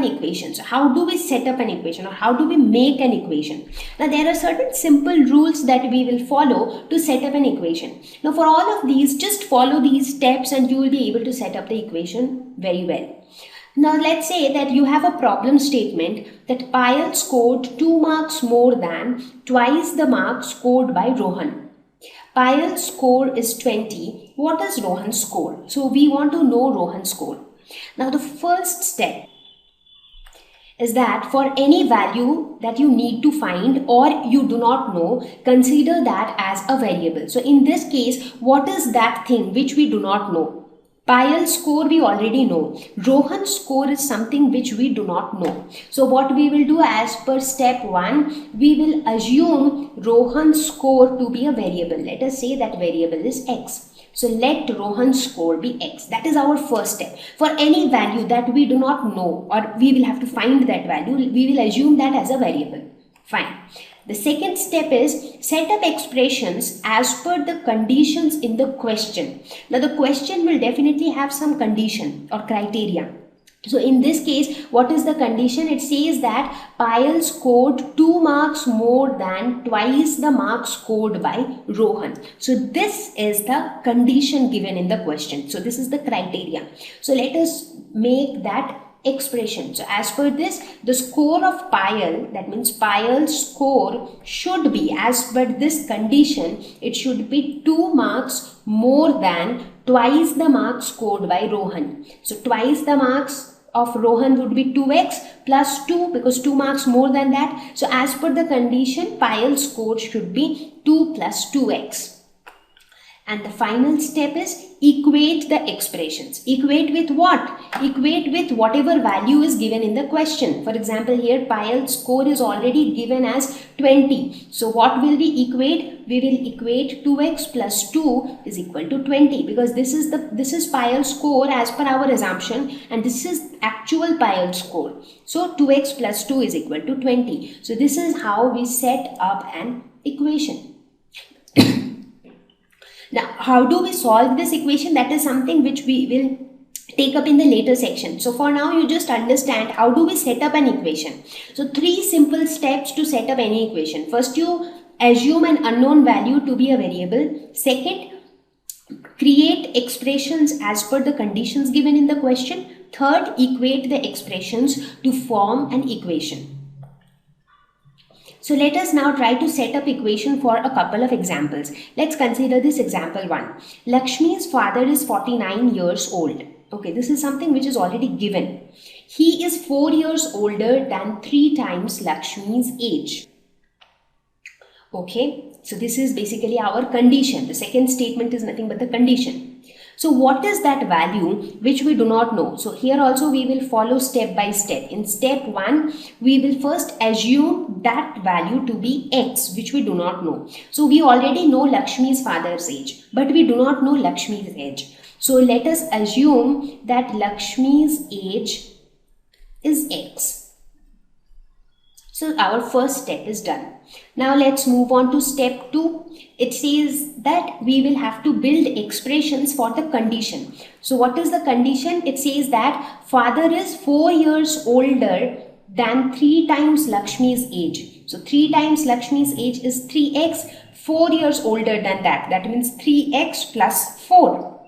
equation. So how do we set up an equation, or how do we make an equation? Now there are certain simple rules that we will follow to set up an equation. Now for all of these, just follow these steps and you will be able to set up the equation very well. Now let's say that you have a problem statement that Payal scored 2 marks more than twice the marks scored by Rohan. Payal's score is 20. What is Rohan's score? So we want to know Rohan's score. Now the first step is that for any value that you need to find or you do not know, consider that as a variable. So in this case, what is that thing which we do not know? Payal's score we already know. Rohan's score is something which we do not know. So what we will do, as per step 1, we will assume Rohan's score to be a variable. Let us say that variable is x. So let Rohan's score be x. That is our first step. For any value that we do not know, or we will have to find that value, we will assume that as a variable. Fine. The second step is set up expressions as per the conditions in the question. Now the question will definitely have some condition or criteria. So in this case, what is the condition? It says that Payal scored 2 marks more than twice the marks scored by Rohan. So this is the condition given in the question. So this is the criteria. So let us make that expression. So as per this, the score of Payal, that means Payal's score should be, as per this condition, it should be 2 marks more than twice the marks scored by Rohan. So twice the marks of Rohan would be 2x plus 2, because 2 marks more than that. So as per the condition, Payal's score should be 2 plus 2x. And the final step is equate the expressions. Equate with what? Equate with whatever value is given in the question. For example, here Payal's score is already given as 20. So what will we equate? We will equate 2x plus 2 is equal to 20, because this is Payal's score as per our assumption, and this is actual Payal's score. So 2x plus 2 is equal to 20. So this is how we set up an equation. Now, how do we solve this equation? That is something which we will take up in the later section. So for now, you just understand how do we set up an equation. So 3 simple steps to set up any equation. First, you assume an unknown value to be a variable. Second, create expressions as per the conditions given in the question. Third, equate the expressions to form an equation. So let us now try to set up equation for a couple of examples. Let's consider this example 1. Lakshmi's father is 49 years old. Okay, this is something which is already given. He is 4 years older than 3 times Lakshmi's age. Okay, so this is basically our condition. The second statement is nothing but the condition. So what is that value which we do not know? So here also we will follow step by step. In step 1, we will first assume that value to be x, which we do not know. So we already know Lakshmi's father's age, but we do not know Lakshmi's age. So let us assume that Lakshmi's age is x. So our first step is done. Now let's move on to step 2. It says that we will have to build expressions for the condition. So what is the condition? It says that father is 4 years older than 3 times Lakshmi's age. So 3 times Lakshmi's age is 3x, 4 years older than that. That means 3x plus 4.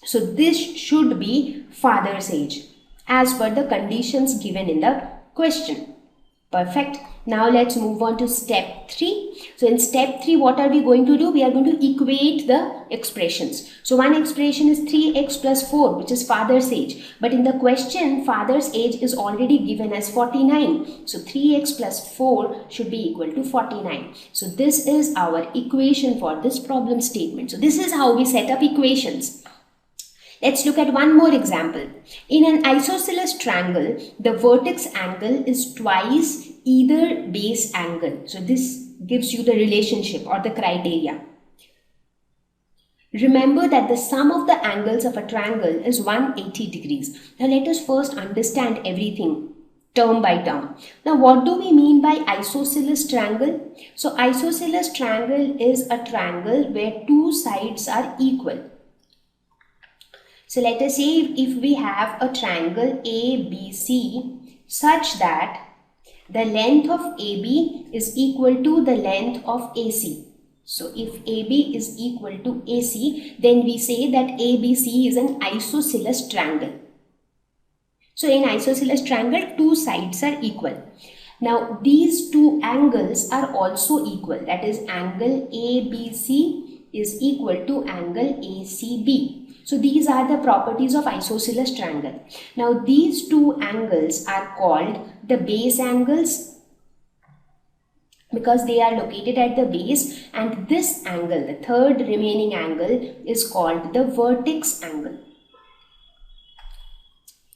So this should be father's age as per the conditions given in the question. Perfect. Now let's move on to step 3. So in step 3, what are we going to do? We are going to equate the expressions. So one expression is 3x plus 4, which is father's age. But in the question, father's age is already given as 49. So 3x plus 4 should be equal to 49. So this is our equation for this problem statement. So this is how we set up equations. Let's look at one more example. In an isosceles triangle, the vertex angle is twice either base angle. So this gives you the relationship or the criteria. Remember that the sum of the angles of a triangle is 180 degrees. Now let us first understand everything term by term. Now what do we mean by isosceles triangle? So isosceles triangle is a triangle where 2 sides are equal. So let us say if we have a triangle ABC such that the length of AB is equal to the length of AC. So if AB is equal to AC, then we say that ABC is an isosceles triangle. So in isosceles triangle, two sides are equal. Now these two angles are also equal. That is, angle ABC is equal to angle ACB. So these are the properties of isosceles triangle. Now these two angles are called the base angles because they are located at the base, and this angle, the third remaining angle, is called the vertex angle.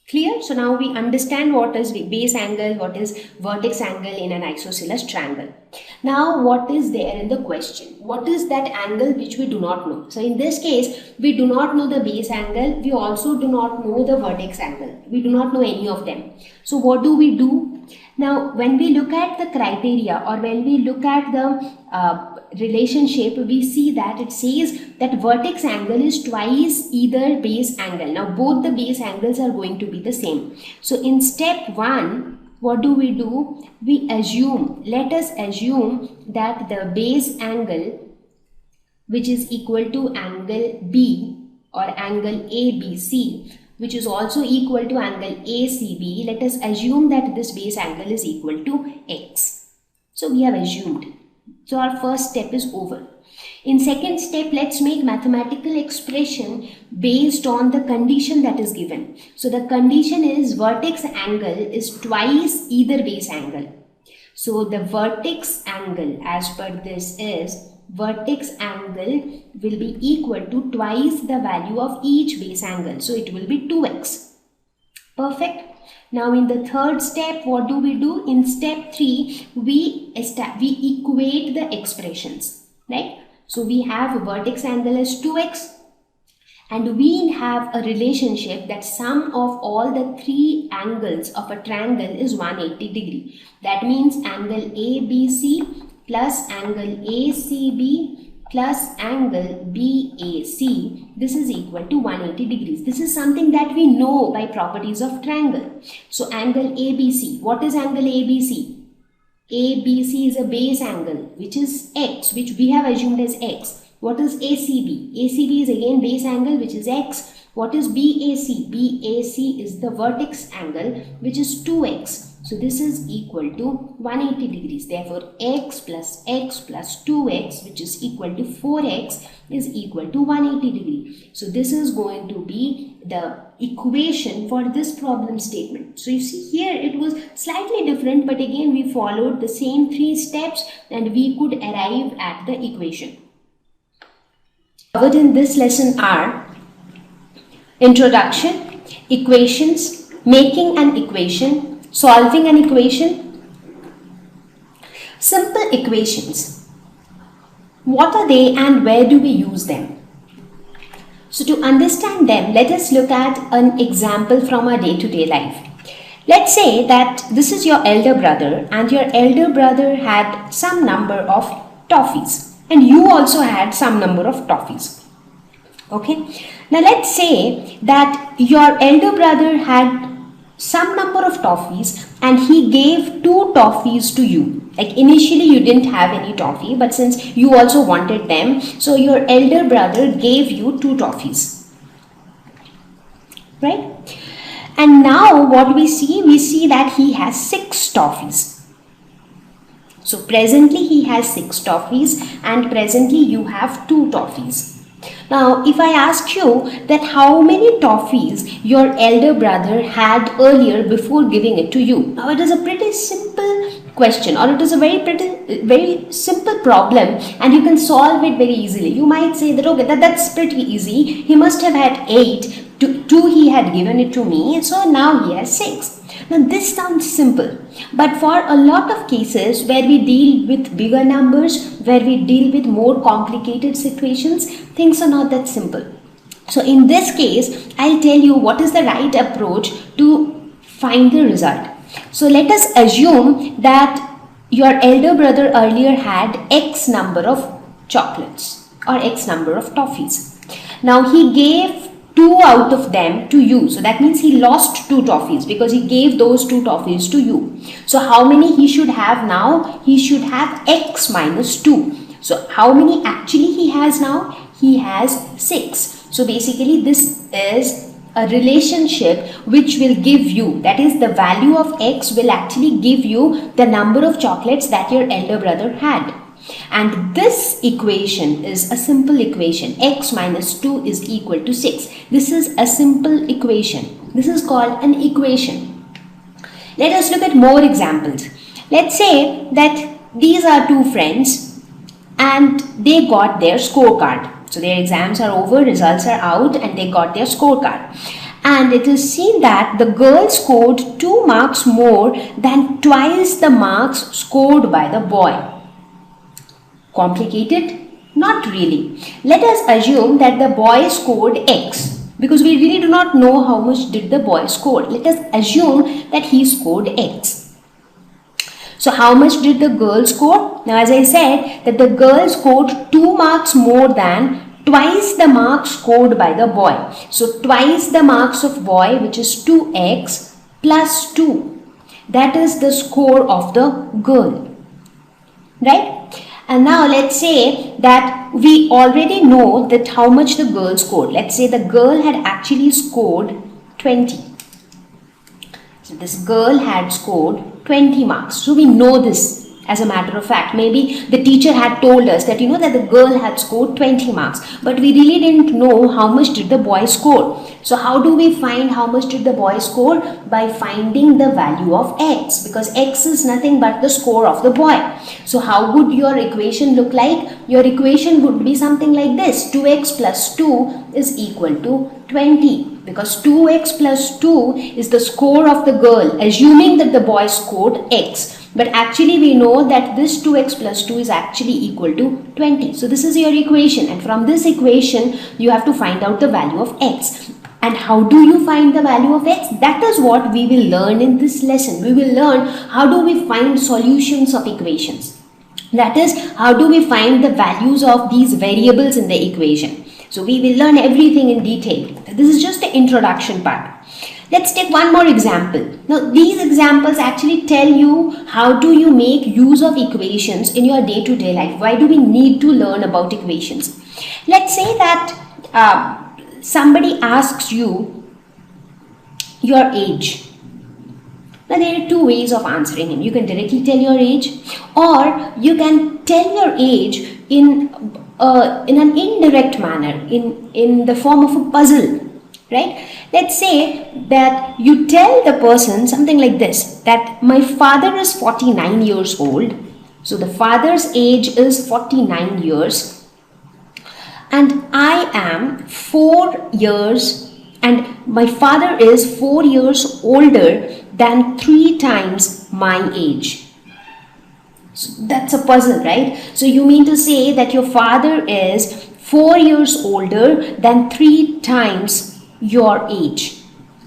Clear? So now we understand what is base angle, what is vertex angle in an isosceles triangle. Now what is there in the question? What is that angle which we do not know? So in this case, we do not know the base angle, we also do not know the vertex angle. We do not know any of them. So what do we do? Now when we look at the criteria, or when we look at the relationship, we see that it says that vertex angle is twice either base angle. Now both the base angles are going to be the same. So in step 1, what do? We assume, let us assume that the base angle, which is equal to angle B or angle ABC, which is also equal to angle ACB, let us assume that this base angle is equal to X. So we have assumed. So our first step is over. In second step, let's make mathematical expression based on the condition that is given. So the condition is vertex angle is twice either base angle. So the vertex angle as per this is, vertex angle will be equal to twice the value of each base angle. So it will be 2x. Perfect. Now in the third step, what do? In step 3, we equate the expressions, right? So we have vertex angle as 2x, and we have a relationship that sum of all the three angles of a triangle is 180 degree. That means angle ABC plus angle ACB plus angle BAC, this is equal to 180 degrees. This is something that we know by properties of triangle. So angle ABC, what is angle ABC? ABC is a base angle, which is X, which we have assumed as X. What is ACB? ACB is again base angle, which is X. What is BAC? BAC is the vertex angle, which is 2x. So this is equal to 180 degrees. Therefore, x plus 2x, which is equal to 4x, is equal to 180 degree. So this is going to be the equation for this problem statement. So you see here it was slightly different, but again we followed the same 3 steps and we could arrive at the equation. Covered in this lesson are introduction, equations, making an equation, solving an equation. Simple equations. What are they and where do we use them? So to understand them, let us look at an example from our day-to-day life. Let's say that this is your elder brother and your elder brother had some number of toffees and you also had some number of toffees. Okay. Now let's say that your elder brother had some number of toffees and he gave 2 toffees to you. Like initially you didn't have any toffee, but since you also wanted them, so your elder brother gave you 2 toffees. Right? And now what we see that he has 6 toffees. So presently he has 6 toffees and presently you have 2 toffees. Now, if I ask you that how many toffees your elder brother had earlier before giving it to you. Now, it is a pretty simple question, or it is a very simple problem and you can solve it very easily. You might say that, okay, that's pretty easy. He must have had 8, 2 he had given it to me, so now he has 6. Now this sounds simple, but for a lot of cases where we deal with bigger numbers, where we deal with more complicated situations, things are not that simple. So in this case, I'll tell you what is the right approach to find the result. So let us assume that your elder brother earlier had X number of chocolates or X number of toffees. Now he gave two out of them to you. So that means he lost two toffees because he gave those two toffees to you. So how many he should have now? He should have x minus 2. So how many actually he has now? He has 6. So basically this is a relationship which will give you, that is the value of x will actually give you the number of chocolates that your elder brother had. And this equation is a simple equation. X minus 2 is equal to 6. This is a simple equation. This is called an equation. Let us look at more examples. Let's say that these are two friends and they got their scorecard. So their exams are over, results are out, and they got their scorecard. And it is seen that the girl scored 2 marks more than twice the marks scored by the boy. Complicated? Not really. Let us assume that the boy scored X, because we really do not know how much did the boy score. Let us assume that he scored X. So how much did the girl score? Now as I said that the girl scored 2 marks more than twice the marks scored by the boy. So twice the marks of boy, which is 2x plus 2. That is the score of the girl. Right? And now let's say that we already know that how much the girl scored. Let's say the girl had actually scored 20. So this girl had scored 20 marks. So we know this as a matter of fact. Maybe the teacher had told us that that the girl had scored 20 marks. But we really didn't know how much did the boy score. So how do we find how much did the boy score? By finding the value of x, because x is nothing but the score of the boy. So how would your equation look like? Your equation would be something like this. 2x plus 2 is equal to 20, because 2x plus 2 is the score of the girl, assuming that the boy scored x. But actually we know that this 2x plus 2 is actually equal to 20. So this is your equation, and from this equation you have to find out the value of x. And how do you find the value of x? That is what we will learn in this lesson. We will learn how do we find solutions of equations. That is, how do we find the values of these variables in the equation. So we will learn everything in detail. This is just the introduction part. Let's take one more example. Now these examples actually tell you how do you make use of equations in your day-to-day life. Why do we need to learn about equations? Let's say that somebody asks you your age. Now there are two ways of answering him. You can directly tell your age, or you can tell your age in an indirect manner, in the form of a puzzle, right? Let's say that you tell the person something like this, that my father is 49 years old. So the father's age is 49 years. And I am 4 years, and my father is 4 years older than 3 times my age. So that's a puzzle, right? So you mean to say that your father is 4 years older than 3 times your age,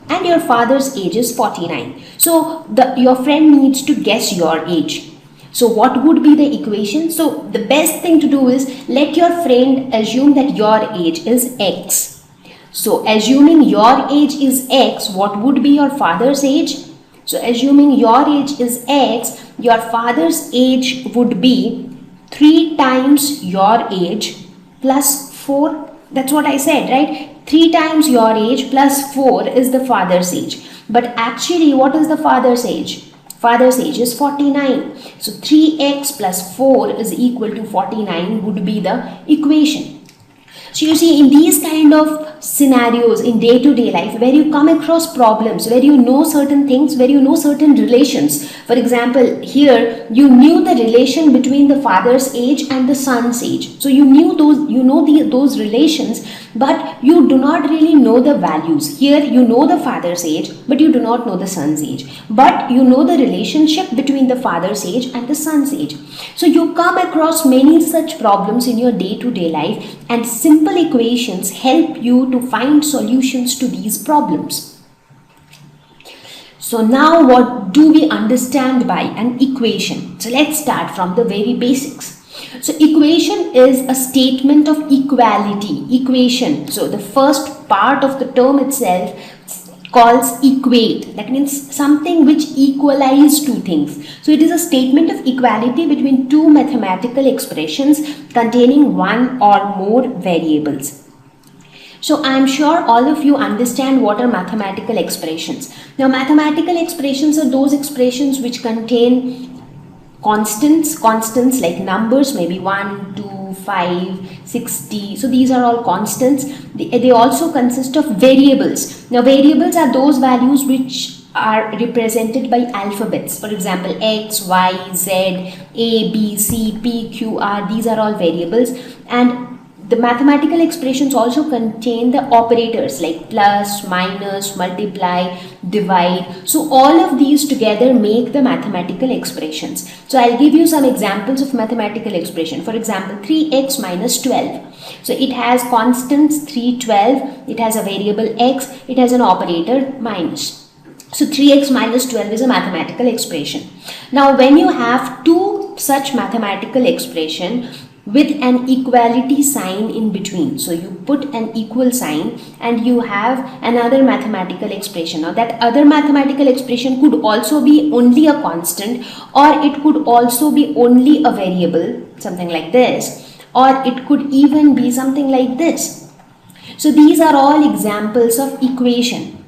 and your father's age is 49. So your friend needs to guess your age. So what would be the equation? So the best thing to do is let your friend assume that your age is x. So assuming your age is x, what would be your father's age? So assuming your age is x, your father's age would be 3 times your age plus 4. That's what I said, right? 3 times your age plus 4 is the father's age. But actually, what is the father's age? Father's age is 49. So 3x plus 4 is equal to 49 would be the equation. So you see, in these kind of scenarios in day-to-day life, where you come across problems, where you know certain things, where you know certain relations. For example, here you knew the relation between the father's age and the son's age. So you knew those relations, but you do not really know the values. Here you know the father's age, but you do not know the son's age. But you know the relationship between the father's age and the son's age. So you come across many such problems in your day-to-day life, and simple equations help you to find solutions to these problems. So now what do we understand by an equation? So let's start from the very basics. So equation is a statement of equality. Equation. So the first part of the term itself calls equate. That means something which equalize two things. So it is a statement of equality between two mathematical expressions containing one or more variables. So I am sure all of you understand what are mathematical expressions. Now mathematical expressions are those expressions which contain constants like numbers, maybe 1, 2, 5, 60. So these are all constants. They also consist of variables. Now variables are those values which are represented by alphabets. For example, X, Y, Z, A, B, C, P, Q, R. These are all variables. And the mathematical expressions also contain the operators like plus, minus, multiply, divide. So all of these together make the mathematical expressions. So I'll give you some examples of mathematical expression. For example, 3x minus 12. So it has constants 3, 12. It has a variable x. It has an operator minus. So 3x minus 12 is a mathematical expression. Now when you have two such mathematical expression with an equality sign in between, so you put an equal sign and you have another mathematical expression. Now that other mathematical expression could also be only a constant, or it could also be only a variable, something like this, or it could even be something like this. So these are all examples of equation.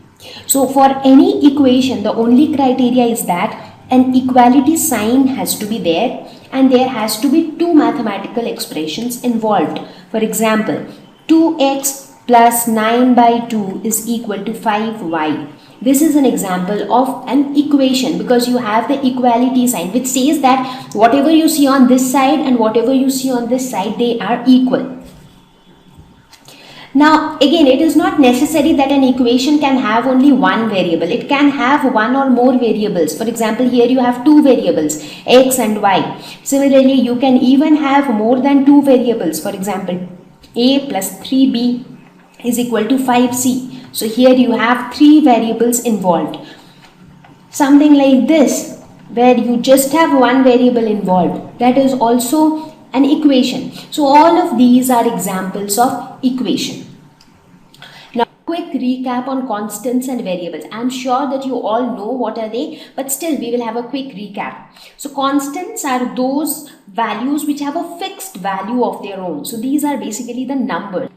So for any equation, the only criteria is that an equality sign has to be there and there has to be two mathematical expressions involved. For example, 2x plus 9 by 2 is equal to 5y. This is an example of an equation because you have the equality sign which says that whatever you see on this side and whatever you see on this side, they are equal. Now again, it is not necessary that an equation can have only one variable. It can have one or more variables. For example, here you have two variables, x and y. Similarly, you can even have more than two variables. For example, a plus 3b is equal to 5c. So here you have three variables involved. Something like this, where you just have one variable involved, that is also an equation. So all of these are examples of equation. Now quick recap on constants and variables. I am sure that you all know what are they, but still we will have a quick recap. So constants are those values which have a fixed value of their own. So these are basically the numbers.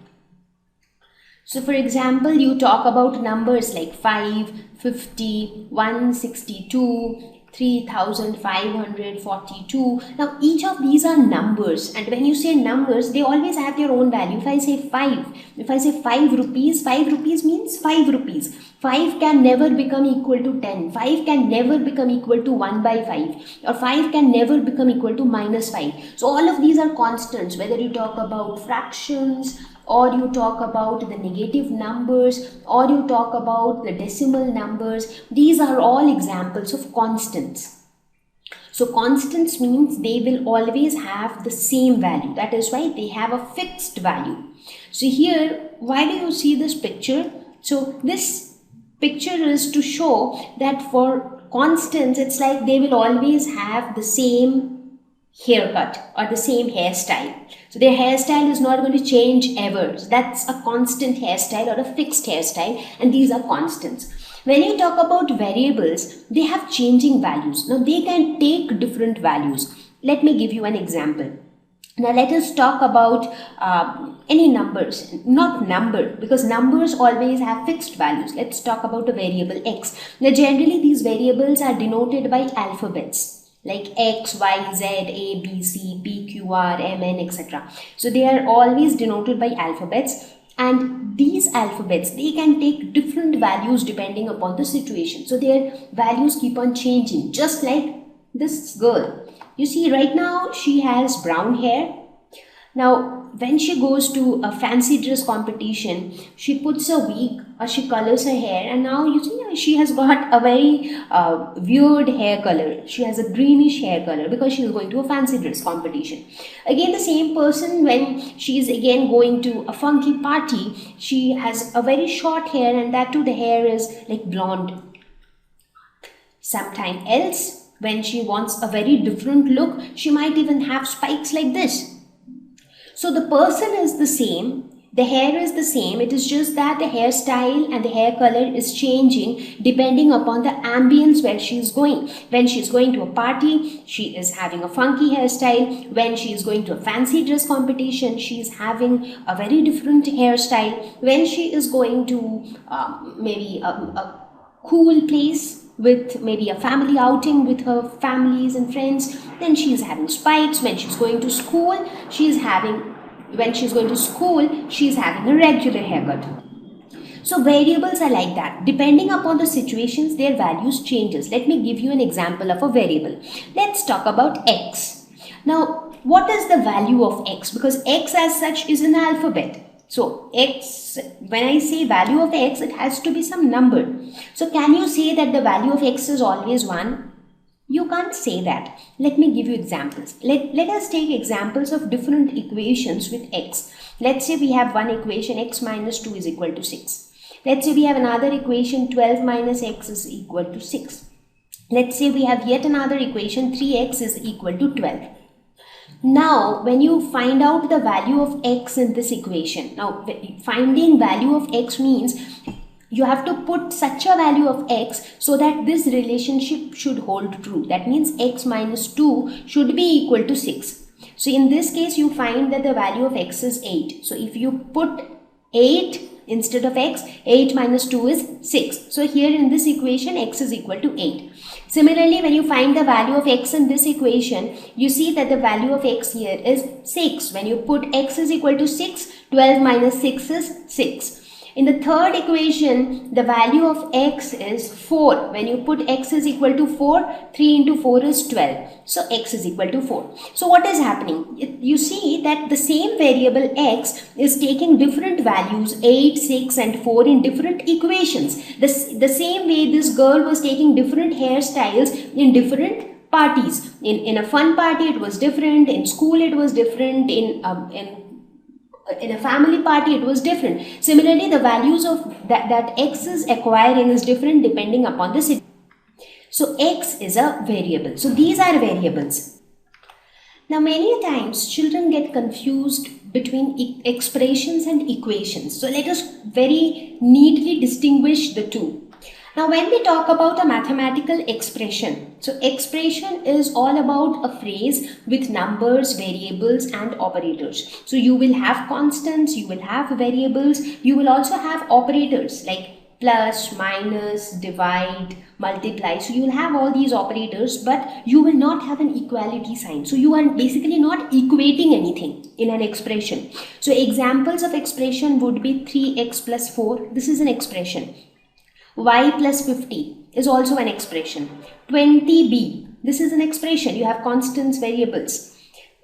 So for example, you talk about numbers like 5, 50, 162, 3542. Now each of these are numbers, and when you say numbers, they always have their own value. If I say 5, if I say 5 rupees, 5 rupees means 5 rupees. 5 can never become equal to 10. 5 can never become equal to 1 by 5, or 5 can never become equal to minus 5. So all of these are constants, whether you talk about fractions, or you talk about the negative numbers, or you talk about the decimal numbers. These are all examples of constants. So constants means they will always have the same value. That is why they have a fixed value. So here, why do you see this picture? So this picture is to show that for constants, it's like they will always have the same haircut or the same hairstyle. So their hairstyle is not going to change ever. So that's a constant hairstyle or a fixed hairstyle, and these are constants. When you talk about variables, they have changing values. Now they can take different values. Let me give you an example. Now let us talk about any numbers, not number, because numbers always have fixed values. Let's talk about a variable x. Now generally these variables are denoted by alphabets, like X, Y, Z, A, B, C, P, Q, R, M, N, etc. So they are always denoted by alphabets, and these alphabets, they can take different values depending upon the situation. So their values keep on changing, just like this girl. You see right now she has brown hair. Now when she goes to a fancy dress competition, she puts a wig or she colors her hair, and now you see she has got a very weird hair color. She has a greenish hair color because she is going to a fancy dress competition. Again, the same person, when she is again going to a funky party, she has a very short hair, and that too the hair is like blonde. Sometime else When she wants a very different look, she might even have spikes like this. So the person is the same, the hair is the same, it is just that the hairstyle and the hair color is changing depending upon the ambience where she is going. When she is going to a party, she is having a funky hairstyle. When she is going to a fancy dress competition, she is having a very different hairstyle. When she is going to maybe a cool place with maybe a family outing with her families and friends, then she is having spikes. When she's going to school, when she's going to school, she's having a regular haircut. So variables are like that. Depending upon the situations, their values changes. Let me give you an example of a variable. Let's talk about x. Now, what is the value of x? Because x as such is an alphabet. So x, when I say value of x, it has to be some number. So can you say that the value of x is always 1? You can't say that. Let me give you examples. Let us take examples of different equations with x. Let's say we have one equation, x minus 2 is equal to 6. Let's say we have another equation, 12 minus x is equal to 6. Let's say we have yet another equation, 3x is equal to 12. Now, when you find out the value of x in this equation, now finding value of x means you have to put such a value of x so that this relationship should hold true. That means x minus 2 should be equal to 6. So in this case, you find that the value of x is 8. So if you put 8 instead of x, 8 minus 2 is 6. So here in this equation, x is equal to 8. Similarly, when you find the value of x in this equation, you see that the value of x here is 6. When you put x is equal to 6, 12 minus 6 is 6. In the third equation, the value of x is 4. When you put x is equal to 4, 3 into 4 is 12. So x is equal to 4. So what is happening? You see that the same variable x is taking different values, 8, 6 and 4 in different equations. The same way this girl was taking different hairstyles in different parties. In a fun party it was different, in school it was different, in a family party it was different. Similarly, the values of that x is acquiring is different depending upon the situation. So x is a variable. So these are variables. Now many times children get confused between expressions and equations. So let us very neatly distinguish the two. Now when we talk about a mathematical expression, so expression is all about a phrase with numbers, variables and operators. So you will have constants, you will have variables, you will also have operators like plus, minus, divide, multiply. So you will have all these operators, but you will not have an equality sign. So you are basically not equating anything in an expression. So examples of expression would be 3x plus 4. This is an expression. Y plus 50 is also an expression. 20b, this is an expression. You have constants, variables.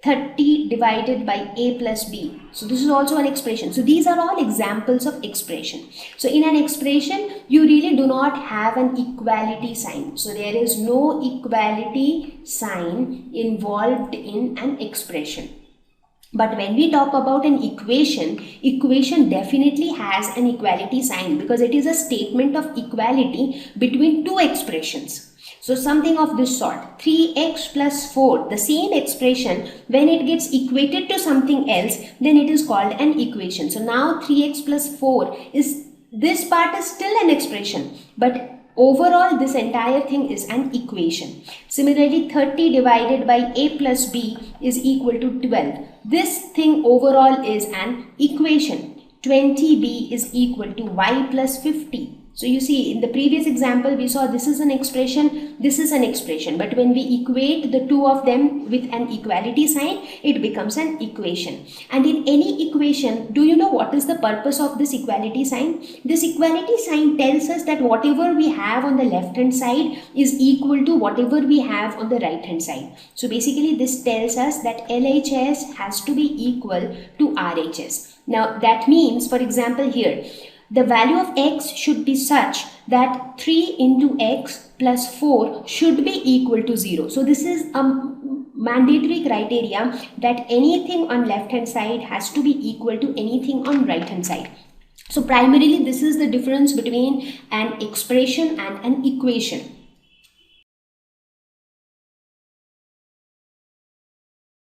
30 divided by a plus b. So this is also an expression. So these are all examples of expression. So in an expression, you really do not have an equality sign. So there is no equality sign involved in an expression. But when we talk about an equation definitely has an equality sign because it is a statement of equality between two expressions. So something of this sort, 3x plus 4, the same expression, when it gets equated to something else, then it is called an equation. So now 3x plus 4 is, this part is still an expression, but overall this entire thing is an equation. Similarly, 30 divided by a plus b is equal to 12. This thing overall is an equation. 20b is equal to y plus 50. So you see in the previous example we saw this is an expression, this is an expression, but when we equate the two of them with an equality sign, it becomes an equation. And in any equation, do you know what is the purpose of this equality sign? This equality sign tells us that whatever we have on the left hand side is equal to whatever we have on the right hand side. So basically this tells us that LHS has to be equal to RHS. Now that means, for example here, the value of x should be such that 3 into x plus 4 should be equal to 0. So this is a mandatory criteria that anything on left hand side has to be equal to anything on right hand side. So primarily this is the difference between an expression and an equation.